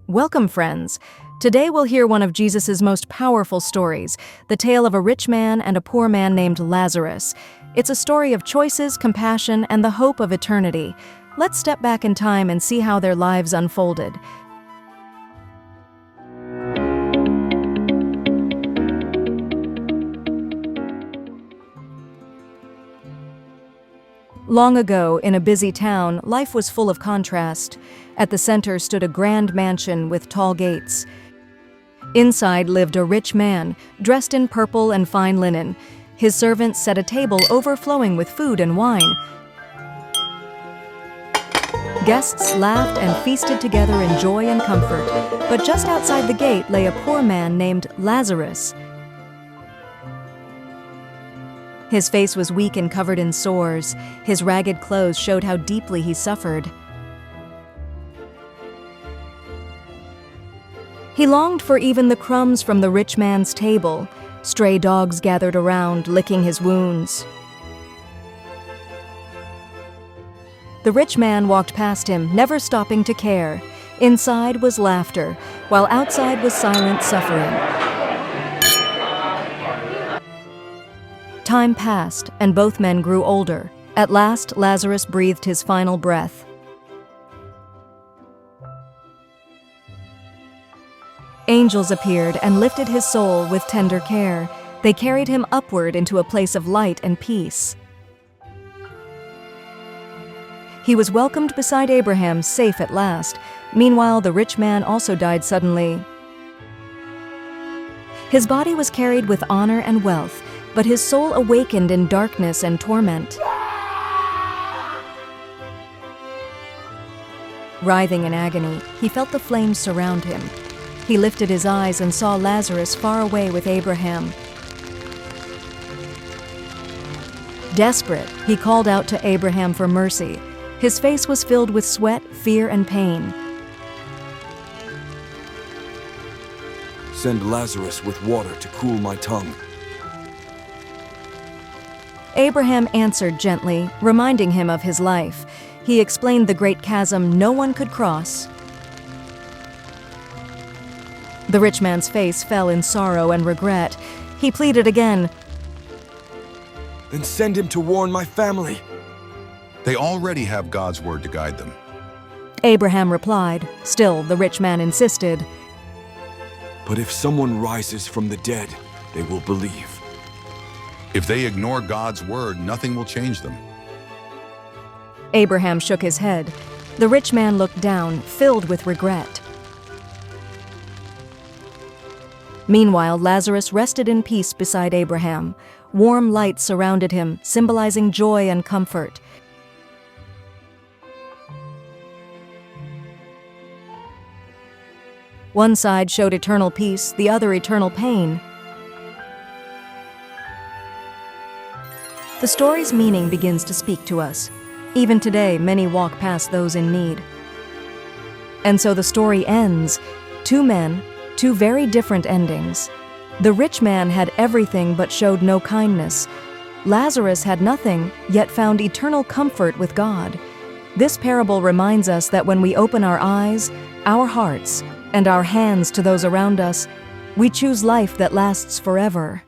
Welcome, friends. Today we'll hear one of Jesus' most powerful stories, the tale of a rich man and a poor man named Lazarus. It's a story of choices, compassion, and the hope of eternity. Let's step back in time and see how their lives unfolded. Long ago, in a busy town, life was full of contrast. At the center stood a grand mansion with tall gates. Inside lived a rich man, dressed in purple and fine linen. His servants set a table overflowing with food and wine. Guests laughed and feasted together in joy and comfort. But just outside the gate lay a poor man named Lazarus. His face was weak and covered in sores. His ragged clothes showed how deeply he suffered. He longed for even the crumbs from the rich man's table. Stray dogs gathered around, licking his wounds. The rich man walked past him, never stopping to care. Inside was laughter, while outside was silent suffering. Time passed, and both men grew older. At last, Lazarus breathed his final breath. Angels appeared and lifted his soul with tender care. They carried him upward into a place of light and peace. He was welcomed beside Abraham, safe at last. Meanwhile, the rich man also died suddenly. His body was carried with honor and wealth, but his soul awakened in darkness and torment. Writhing in agony, he felt the flames surround him. He lifted his eyes and saw Lazarus far away with Abraham. Desperate, he called out to Abraham for mercy. His face was filled with sweat, fear, and pain. Send Lazarus with water to cool my tongue. Abraham answered gently, reminding him of his life. He explained the great chasm no one could cross. The rich man's face fell in sorrow and regret. He pleaded again. Then send him to warn my family. They already have God's word to guide them. Abraham replied. Still, the rich man insisted. But if someone rises from the dead, they will believe. If they ignore God's word, nothing will change them. Abraham shook his head. The rich man looked down, filled with regret. Meanwhile, Lazarus rested in peace beside Abraham. Warm light surrounded him, symbolizing joy and comfort. One side showed eternal peace, the other eternal pain. The story's meaning begins to speak to us. Even today, many walk past those in need. And so the story ends. Two men, two very different endings. The rich man had everything but showed no kindness. Lazarus had nothing, yet found eternal comfort with God. This parable reminds us that when we open our eyes, our hearts, and our hands to those around us, we choose life that lasts forever.